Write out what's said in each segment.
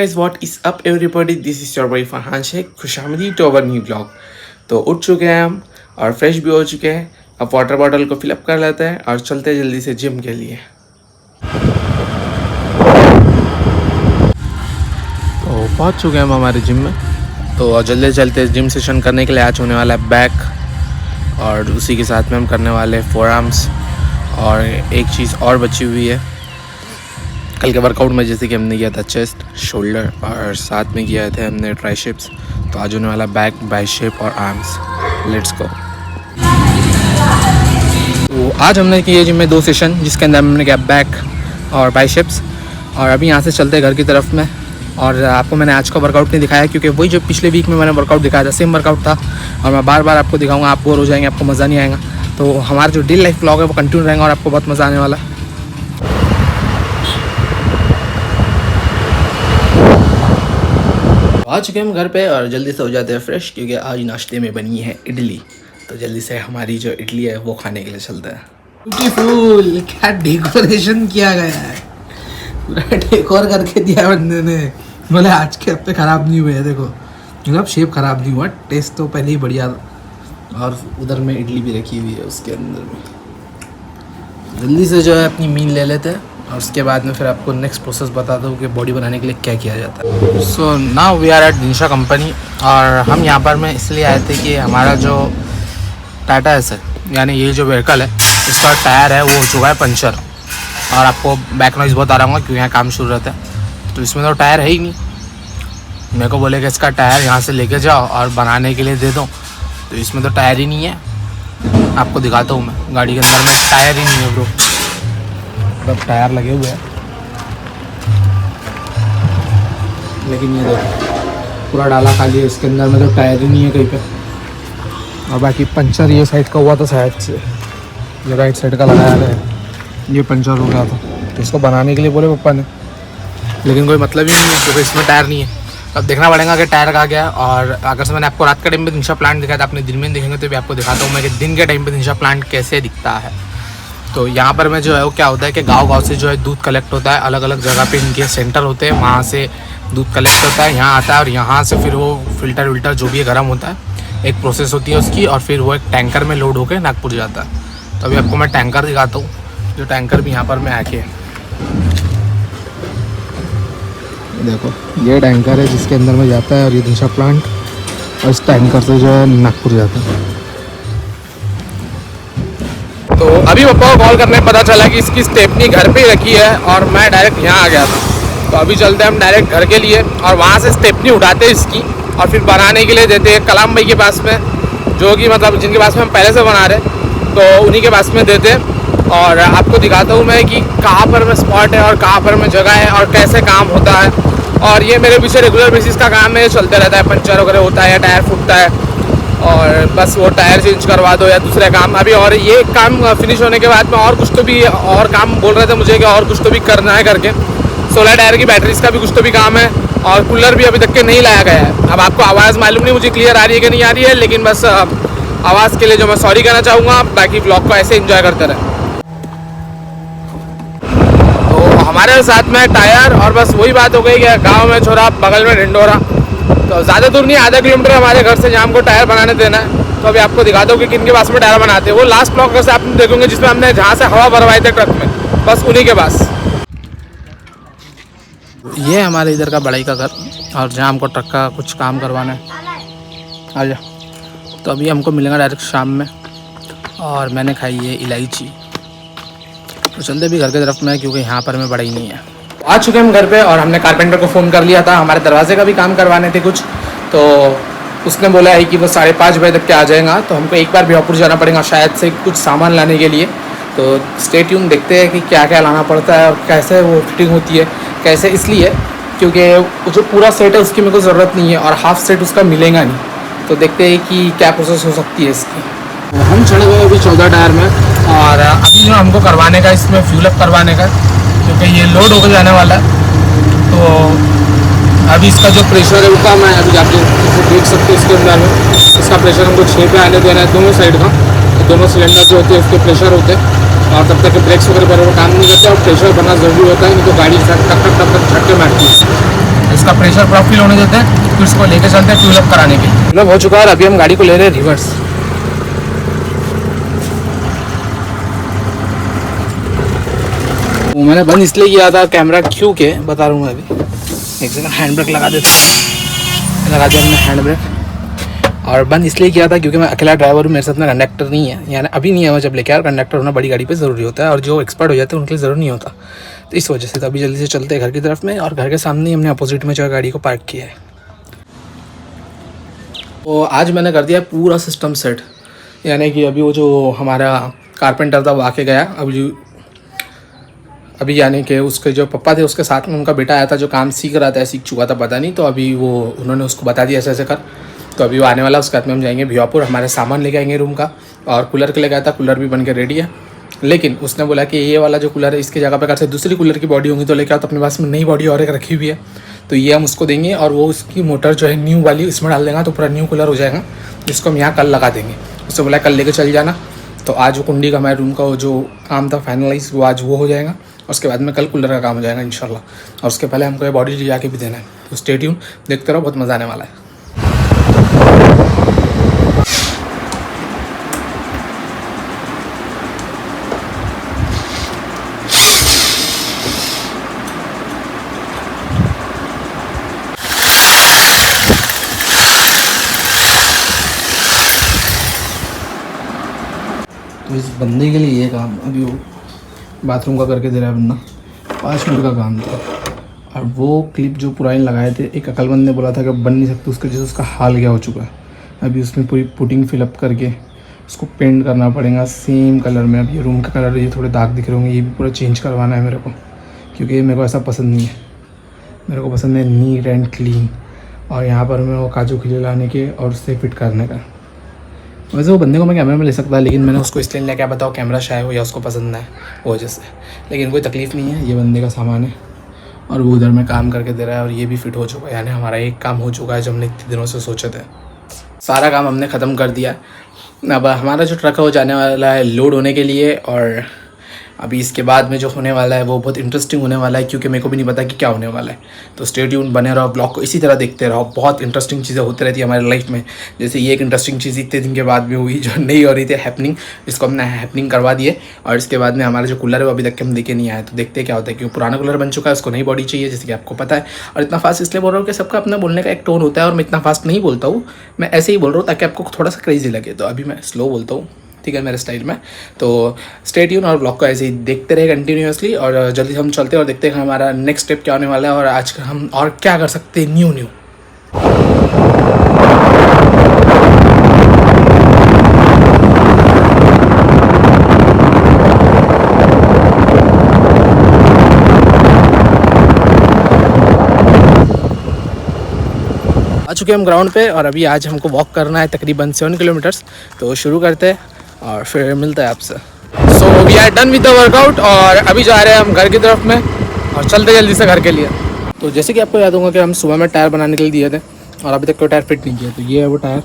Guys, what is up everybody? This is your boy Farhan Sheikh, खुशामदी to our new blog. तो उठ चुके हैं हम और फ्रेश भी हो चुके हैं। अब वाटर बॉटल को फिलअप कर लेते हैं और चलते हैं जल्दी से जिम के लिए। तो पहुंच चुके हैं हम हमारे जिम में। तो जल्दी चलते जिम सेशन करने के लिए आज होने वाला है बैक, और उसी के साथ में हम करने वाले हैं फोर आर्म्स, और एक चीज़ और बची हुई है कल के वर्कआउट में, जैसे कि हमने किया था चेस्ट, शोल्डर और साथ में किया थे हमने ट्राइसेप्स। तो आज होने वाला बैक, बाइसेप और आर्म्स। Let's go. तो आज हमने किए जिम में 2 सेशन, जिसके अंदर हमने किया बैक और बाइसेप्स। और अभी यहाँ से चलते हैं घर की तरफ में। और आपको मैंने आज का वर्कआउट नहीं दिखाया, क्योंकि वही जो पिछले वीक में मैंने वर्कआउट दिखाया था, सेम वर्कआउट था। और मैं बार बार आपको दिखाऊंगा, आप बोर हो जाएंगे, आपको मज़ा नहीं आएगा। तो हमारा जो डेली लाइफ व्लॉग है वो कंटिन्यू रहेगा और आपको बहुत मज़ा आने वाला है। आ चुके हम घर पे और जल्दी से हो जाते हैं फ्रेश, क्योंकि आज नाश्ते में बनी है इडली। तो जल्दी से हमारी जो इडली है वो खाने के लिए चलते हैं। ब्यूटीफुल, क्या डेकोरेशन किया गया है, पूरा डेकोर करके दिया बंदे ने। बोले आज के हफ्ते ख़राब नहीं हुए हैं, देखो मतलब शेप ख़राब नहीं हुआ, टेस्ट तो पहले ही बढ़िया था। और उधर में इडली भी रखी हुई है उसके अंदर में। जल्दी से जो है अपनी मील ले लेते हैं और उसके बाद में फिर आपको नेक्स्ट प्रोसेस बताता हूँ कि बॉडी बनाने के लिए क्या किया जाता है। So now we are at Dinshaw company, और हम यहाँ पर में इसलिए आए थे कि हमारा जो टाटा है सर, यानी ये जो व्हीकल है इसका टायर है वो हो चुका है पंचर। और आपको बैक नॉइज़ बहुत आ रहा होगा क्योंकि यहाँ काम शुरू रहता है। तो इसमें तो टायर है ही नहीं। मेरे को बोले कि इसका टायर यहाँ से लेके जाओ और बनाने के लिए दे दो। तो इसमें तो टायर ही नहीं है। आपको दिखाता हूँ मैं, गाड़ी के अंदर में टायर ही नहीं है ब्रो, मतलब टायर लगे हुए हैं लेकिन ये देखो पूरा डाला खाली है, इसके अंदर में तो टायर ही नहीं है कहीं पे। और बाकी पंचर ये साइड का हुआ था, साइड से ये राइट साइड का लगाया है, ये पंचर हो गया था। तो इसको बनाने के लिए बोले पापा ने, लेकिन कोई मतलब ही नहीं है क्योंकि इसमें टायर नहीं है। अब देखना पड़ेगा कि टायर कहाँ गया। और अगर से मैंने आपको रात के टाइम पे दिनशा प्लांट दिखाया था, आपने दिन में देखेंगे तो भी आपको दिखाता हूँ मैं कि दिन के टाइम पे दिनशा प्लांट कैसे दिखता है। तो यहाँ पर मैं जो है वो क्या होता है कि गांव से जो है दूध कलेक्ट होता है, अलग अलग जगह पे इनके सेंटर होते हैं, वहाँ से दूध कलेक्ट होता है, यहाँ आता है और यहाँ से फिर वो फिल्टर विल्टर जो भी है गर्म होता है, एक प्रोसेस होती है उसकी, और फिर वो एक टैंकर में लोड होकर नागपुर जाता है। तो अभी आपको मैं टैंकर दिखाता हूँ, जो टैंकर भी यहाँ पर मैं आके, देखो ये टैंकर है जिसके अंदर में जाता है और ये दिनशा प्लांट, और इस टैंकर से जो है नागपुर जाता है। तो अभी पापा को कॉल करने पता चला कि इसकी स्टेपनी घर पे ही रखी है और मैं डायरेक्ट यहाँ आ गया था। तो अभी चलते हैं हम डायरेक्ट घर के लिए और वहाँ से स्टेपनी उठाते हैं इसकी और फिर बनाने के लिए देते हैं कलाम भाई के पास में, जो कि मतलब जिनके पास में हम पहले से बना रहे, तो उन्हीं के पास में देते हैं। और आपको दिखाता हूँ मैं कि कहाँ पर में स्पॉट है और कहाँ पर में जगह है और कैसे काम होता है। और ये मेरे पीछे रेगुलर बेसिस का काम है, चलते रहता है, पंचर वगैरह होता है या टायर फूटता है और बस वो टायर चेंज करवा दो या दूसरे काम। अभी और ये काम फिनिश होने के बाद में और कुछ तो भी और काम बोल रहे थे मुझे कि और कुछ तो भी करना है करके। 16 टायर की बैटरीज का भी कुछ तो भी काम है और कूलर भी अभी तक के नहीं लाया गया है। अब आपको आवाज़ मालूम नहीं मुझे क्लियर आ रही है कि नहीं आ रही है, लेकिन बस आवाज़ के लिए जो मैं सॉरी कहना चाहूँगा। बाकी ब्लॉग को ऐसे इंजॉय करते रहे। तो हमारे साथ में टायर, और बस वही बात हो गई कि गाँव में छोरा बगल में ढिंडोरा, तो ज़्यादा दूर नहीं, आधा किलोमीटर हमारे घर से जहाँ हमको टायर बनाने देना है। तो अभी आपको दिखा दो कि किन के पास में टायर बनाते हैं। वो लास्ट ब्लॉक से आप देखोगे जिसमें हमने जहाँ से हवा भरवाए थे ट्रक में, बस उन्हीं के पास। ये हमारे इधर का बड़ाई का घर, और जहाँ हमको ट्रक का कुछ काम करवाना है। आ जा। तो अभी हमको मिलेगा डायरेक्ट शाम में, और मैंने खाई है इलायची। तो चलते भी घर की तरफ में, क्योंकि यहाँ पर मैं बड़ाई नहीं है। आ चुके हम घर पे और हमने कारपेंटर को फ़ोन कर लिया था, हमारे दरवाजे का भी काम करवाने थे कुछ। तो उसने बोला है कि वो 5:30 बजे तक के आ जाएगा। तो हमको एक बार बिहापुर जाना पड़ेगा शायद से कुछ सामान लाने के लिए। तो स्टे ट्यून, देखते हैं कि क्या क्या लाना पड़ता है और कैसे वो फिटिंग होती है कैसे, इसलिए क्योंकि जो पूरा सेट है उसकी मेरे को ज़रूरत नहीं है और हाफ सेट उसका मिलेगा नहीं। तो देखते हैं कि क्या प्रोसेस हो सकती है इसकी। हम चढ़ गए अभी 14 टायर में, और अभी जो हमको करवाने का इसमें फ्यूल अप करवाने का, क्योंकि ये लोड होकर जाने वाला है। तो अभी इसका जो प्रेशर है वो कम है, अभी जाके देख सकते हैं इसके अंदर में इसका प्रेशर हमको 6 पे आने देना है दोनों साइड का। तो दोनों सिलेंडर जो होते हैं उसके प्रेशर होते हैं, और तब तक ब्रेक्स वगैरह बराबर काम नहीं करते और प्रेशर बनना ज़रूरी होता है, नहीं तो गाड़ी टक टक टक टक झटके मारती है। इसका प्रेशर पूरा फील होने देते हैं, फिर इसको लेके चलते हैं फ्यूल अप कराने के लिए। फ्यूल अप हो चुका है और अभी हम गाड़ी को ले रहे हैं रिवर्स। वो मैंने बंद इसलिए किया था कैमरा क्यों के बता रहा हूँ मैं अभी। एक सेकंड हैंड ब्रेक लगा देता हूँ, लगा दिया हमने हैंड ब्रेक। और बंद इसलिए किया था क्योंकि मैं अकेला ड्राइवर हूँ, मेरे साथ में कंडक्टर नहीं है, यानी अभी नहीं है। मैं जब लेके आया कंडक्टर होना बड़ी गाड़ी पे ज़रूरी होता है और जो एक्सपर्ट हो जाते हैं उनके लिए ज़रूरी नहीं होता। तो इस वजह से तो अभी जल्दी से चलते हैं घर की तरफ में। और घर के सामने ही हमने अपोजिट में जो है गाड़ी को पार्क किया है। तो आज मैंने कर दिया पूरा सिस्टम सेट, यानी कि अभी वो जो हमारा कारपेंटर था वो आके गया। अभी यानी कि उसके जो पापा थे उसके साथ में उनका बेटा आया था जो काम सीख रहा था, सीख चुका था पता नहीं, तो अभी वो उन्होंने उसको बता दिया ऐसे ऐसे कर। तो अभी वो आने वाला, उसके बाद में हम जाएंगे भिवापुर, हमारे सामान लेके आएंगे रूम का। और कूलर के लिए गया था, कूलर भी बन के रेडी है। लेकिन उसने बोला कि ये वाला जो कूलर है इसकी जगह पर अगर दूसरी कूलर की बॉडी होंगी तो लेकर आओ, तो अपने पास में नई बॉडी और एक रखी हुई है, तो ये हम उसको देंगे। और वो उसकी मोटर जो है न्यू वाली इसमें डाल देगा, तो पूरा न्यू कूलर हो जाएगा, जिसको हम यहाँ कल लगा देंगे। उससे बोला कल लेके चल जाना। तो आज वो कुंडी का हमारे रूम का जो काम था फाइनलाइज, वो आज वो हो जाएगा। उसके बाद में कल कूलर का काम हो जाएगा इंशाल्लाह। और उसके पहले हमको ये बॉडी ले जाके भी देना है। तो स्टे ट्यून, देखते रहो, बहुत मज़ा आने वाला है। तो इस बंदे के लिए ये काम अभी वो बाथरूम का करके दे रहा है बंदा, 5 मिनट का काम था। और वो क्लिप जो पुराने लगाए थे, एक अकलमंद ने बोला था कि बन नहीं सकते, उसके जैसे उसका हाल क्या हो चुका है। अभी उसमें पूरी पुटिंग फिलअप करके उसको पेंट करना पड़ेगा सेम कलर में। अब ये रूम का कलर, ये थोड़े दाग दिख रहे होंगे, ये भी पूरा चेंज करवाना है मेरे को, क्योंकि मेरे को ऐसा पसंद नहीं है। मेरे को पसंद है नीट एंड क्लीन। और यहाँ पर मैं वो काजू खिले लाने के और उससे फिट करने का। वैसे वो बंदे को मैं कैमरे में ले सकता, लेकिन मैंने उसको इसलिए लिया, क्या बताओ कैमरा शाय हो या उसको पसंद ना है वो वजह से। लेकिन कोई तकलीफ़ नहीं है, ये बंदे का सामान है और वो उधर में काम करके दे रहा है। और ये भी फिट हो चुका है, यानी हमारा एक काम हो चुका है जो हमने इतने दिनों से सोचे थे। सारा काम हमने ख़त्म कर दिया। अब हमारा जो ट्रक है वो जाने वाला है लोड होने के लिए। और अभी इसके बाद में जो होने वाला है वो बहुत इंटरेस्टिंग होने वाला है, क्योंकि मेरे को भी नहीं पता कि क्या होने वाला है। तो स्टे ट्यून, बने रहो, ब्लॉग को इसी तरह देखते रहो। बहुत इंटरेस्टिंग चीज़ें होती रहती है हमारी लाइफ में। जैसे ये एक इंटरेस्टिंग चीज़ इतने दिन के बाद भी हुई जो नहीं हो रही थी, हैपनिंग, इसको हमने हैपनिंग करवा दिए। और इसके बाद में हमारा जो कूलर है वो अभी तक हम देखे नहीं आए, तो देखते क्या होता है। क्योंकि पुराना कूलर बन चुका है, उसको नई बॉडी चाहिए, जैसे कि आपको पता है। और इतना फास्ट इसलिए बोल रहा हूँ कि सबका अपना बोलने का एक टोन होता है, और मैं इतना फास्ट नहीं बोलता हूँ, मैं ऐसे ही बोल रहा हूँ ताकि आपको थोड़ा सा क्रेजी लगे। तो अभी मैं स्लो बोलता हूँ, ठीक है, मेरे स्टाइल में। तो स्टे ट्यून और ब्लॉग को ऐसे ही देखते रहे कंटिन्यूसली। और जल्दी हम चलते हैं और देखते हैं हमारा नेक्स्ट स्टेप क्या होने वाला है, और आज हम और क्या कर सकते हैं न्यू। आ चुके हम ग्राउंड पे, और अभी आज हमको वॉक करना है तकरीबन 7 किलोमीटर्स। तो शुरू करते हैं और फिर मिलता है आपसे। So we are done with the workout, और अभी जा रहे हैं हम घर की तरफ में, और चलते जल्दी से घर के लिए। तो जैसे कि आपको याद होगा कि हम सुबह में टायर बनाने के लिए दिए थे, और अभी तक कोई टायर फिट नहीं किया। तो ये है वो टायर,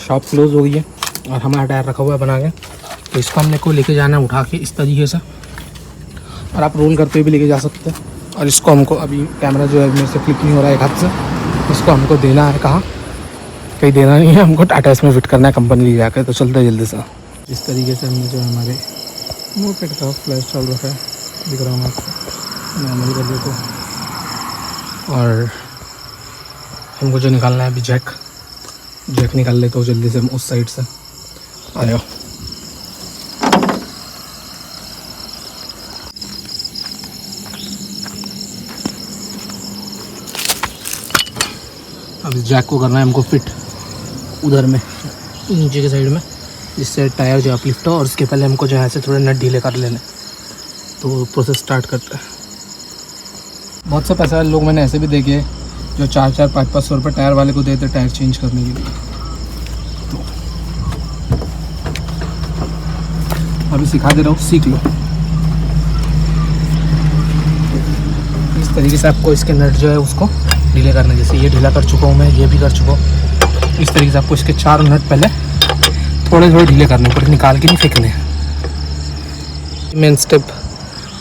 शॉप क्लोज हो गई है और हमारा टायर रखा हुआ है बना के। तो इसको हमने को लेके जाना है उठा के इस तरीके से, और आप रोल करते हुए भी लेके जा सकते हैं। और इसको हमको, अभी कैमरा जो है मेरे से क्लिक नहीं हो रहा है एक हाथ से, इसको हमको देना है, कहाँ कहीं देना नहीं है, हमको टाटा इसमें फिट करना है कंपनी ले जाकर। तो चलते हैं जल्दी से। इस तरीके से हमने जो हमारे मोपेड का फ्लैश चल रखा है, दिख रहा हूँ आपको, नॉर्मल कर देते हैं। और हमको जो निकालना है अभी जैक निकाल लेते हो जल्दी से हम उस साइड से। आ जाओ। अब इस जैक को करना है हमको फिट उधर में नीचे के साइड में, जिससे टायर जो अपलिफ्ट हो। और उसके पहले हमको जो है से थोड़े नट ढीले कर लेने। तो प्रोसेस स्टार्ट करते हैं। बहुत से पैसा लोग मैंने ऐसे भी देखे जो 4-4, 5-5 सौ रुपये टायर वाले को देते टायर चेंज करने के लिए। तो अभी सिखा दे रहा हूँ, सीख लो। इस तरीके से आपको इसके नट जो है उसको ढीले करना। जैसे ये ढीला कर चुका हूँ मैं, ये भी कर चुका हूँ। इस तरीके से आपको इसके 4 नट पहले थोड़े थोड़े ढीले करने पड़े, निकाल के नहीं फेंकने। मेन स्टेप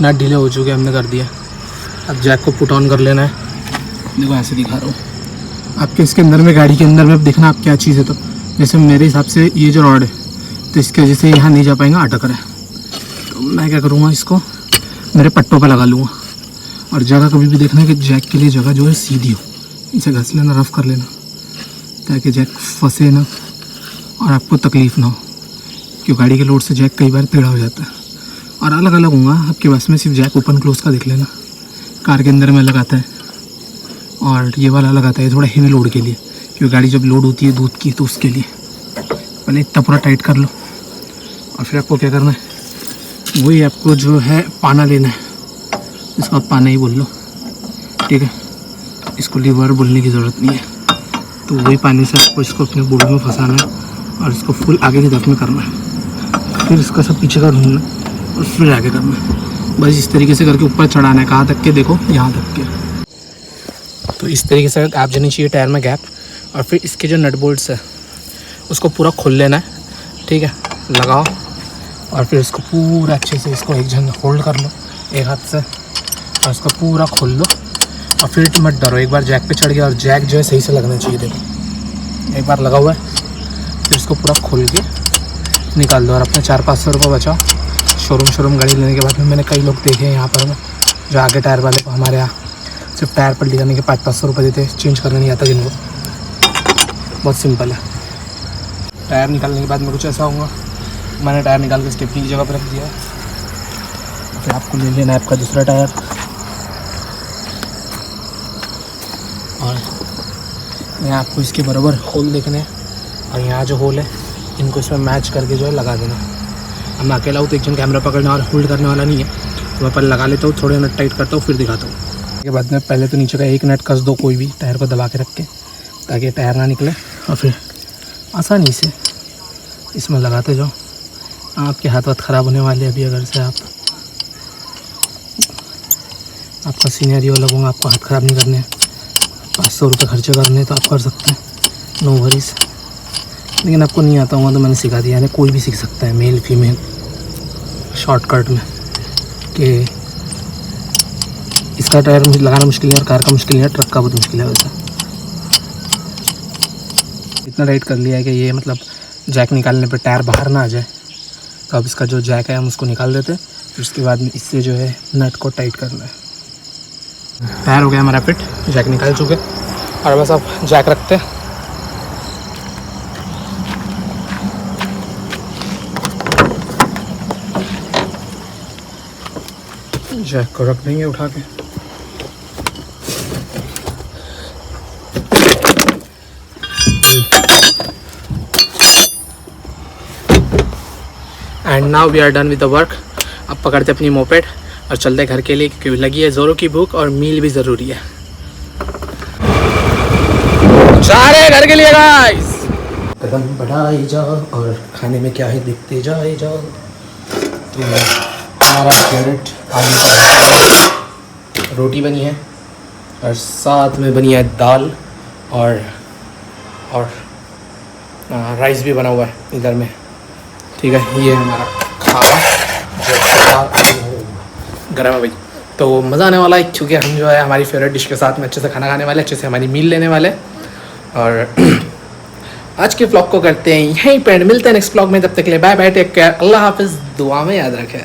नट ढीले हो चुके हमने कर दिया। अब जैक को पुट ऑन कर लेना है। देखो ऐसे दिखा रहा हूँ आपके। इसके अंदर में, गाड़ी के अंदर में देखना आप क्या चीज़ है। तो जैसे मेरे हिसाब से ये जो रॉड है, तो इसकी वजह से यहाँ नहीं जा पाएंगे, अटक रहा है। तो मैं क्या करूँगा, इसको मेरे पट्टों पर लगा लूँगा। और जगह कभी भी देखना कि जैक के लिए जगह जो है सीधी हो, इसे घस लेना, रफ कर लेना, ताकि जैक फंसे ना और आपको तकलीफ़ ना हो। क्योंकि गाड़ी के लोड से जैक कई बार टेढ़ा हो जाता है। और अलग अलग होगा आपके बस में, सिर्फ जैक ओपन क्लोज का देख लेना। कार के अंदर में लगाता है और ये वाला लगाता है थोड़ा हेवी लोड के लिए, क्योंकि गाड़ी जब लोड होती है दूध की तो उसके लिए। पहले इतना पूरा टाइट कर लो और फिर आपको क्या करना है, वही आपको जो है पाना लेना है, इसको आप पाना ही बोल लो, ठीक है। इसको लीवर बोलने की ज़रूरत नहीं है। तो वही पानी से आपको इसको अपने बोर्ड में फंसाना है और इसको फुल आगे की तरफ में करना है। फिर इसका सब पीछे का ढूंढना और फिर आगे करना है। बस इस तरीके से करके ऊपर चढ़ाना है। कहाँ तक के देखो, यहाँ तक के। तो इस तरीके से आप जानी चाहिए टायर में गैप। और फिर इसके जो नट बोल्ट्स है उसको पूरा खोल लेना है, ठीक है। लगाओ और फिर इसको पूरा अच्छे से, इसको एक जन होल्ड कर लो एक हाथ से और इसको पूरा खोल लो। और फिर मत डरो, एक बार जैक पे चढ़ गया और जैक जो है सही से लगना चाहिए। देखो एक बार लगा हुआ है, फिर इसको पूरा खोल के निकाल दो और अपने 400-500 रुपये बचाओ। शोरूम गाड़ी लेने के बाद में मैंने कई लोग देखे हैं यहाँ पर में, जो आगे टायर वाले को हमारे यहाँ सिर्फ टायर पलटी करने के 500-500 रुपये देते, चेंज करने नहीं आता जिनको। बहुत सिंपल है। टायर निकालने के बाद में कुछ ऐसा होगा, मैंने टायर निकाल के स्टेपनी की जगह पर रख दिया। फिर आपको ले लेना है आपका दूसरा टायर और यहाँ आपको इसके बराबर होल देखने हैं और यहाँ जो होल है इनको इसमें मैच करके जो है लगा देना। अब मैं अकेला हूँ तो एक जन कैमरा पकड़ने और होल्ड करने वाला नहीं है, तो मैं पहले लगा लेता हूँ, थोड़े नट टाइट करता हूँ, फिर दिखाता हूँ। उसके बाद में पहले तो नीचे का एक नट कस दो, कोई भी टायर को दबा के रख के, ताकि टायर ना निकले। और फिर आसानी से इसमें लगाते जाओ। आपके हाथ ख़राब होने वाले अभी अगर से आपका सीनियर वाला होगा, आपको हाथ ख़राब नहीं करने, 500 रुपये खर्चे करने तो आप कर सकते हैं, नो वरीज। लेकिन आपको नहीं आता होगा तो मैंने सिखा दिया है, कोई भी सीख सकता है, मेल फीमेल, शॉर्टकट में। कि इसका टायर लगाना मुश्किल है और कार का मुश्किल है, ट्रक का बहुत मुश्किल है। वैसा इतना टाइट कर लिया है कि ये मतलब जैक निकालने पर टायर बाहर ना आ जाए। तो अब इसका जो जैक है हम उसको निकाल देते हैं, फिर उसके बाद में इससे जो है नट को टाइट करना है। टायर हो गया हमारा फिट, जैक निकाल चुके और बस अब जैक रखते हैं। जैक को रख देंगे उठा के। And now we are done with the work. अब पकड़ते अपनी मोपेड और चलते घर के लिए, क्योंकि लगी है ज़ोरों की भूख और मील भी ज़रूरी है। जा रहे घर के लिए गाइस। कदम बढ़ाई जाओ और खाने में क्या है देखते जाए जाओ। तो हमारा फेवरेट आलू का रोटी बनी है और साथ में बनी है दाल और राइस भी बना हुआ है इधर में, ठीक है। ये हमारा खाना जो गर्म है भाई, तो मज़ा आने वाला है, क्योंकि हम जो है हमारी फेवरेट डिश के साथ में अच्छे से खाना खाने वाले, अच्छे से हमारी मील लेने वाले। और आज के व्लॉग को करते हैं यहीं पे, मिलते हैं नेक्स्ट व्लॉग में। तब तक के लिए बाय बाय, टेक केयर, अल्लाह हाफिज़, दुआ में याद रखें।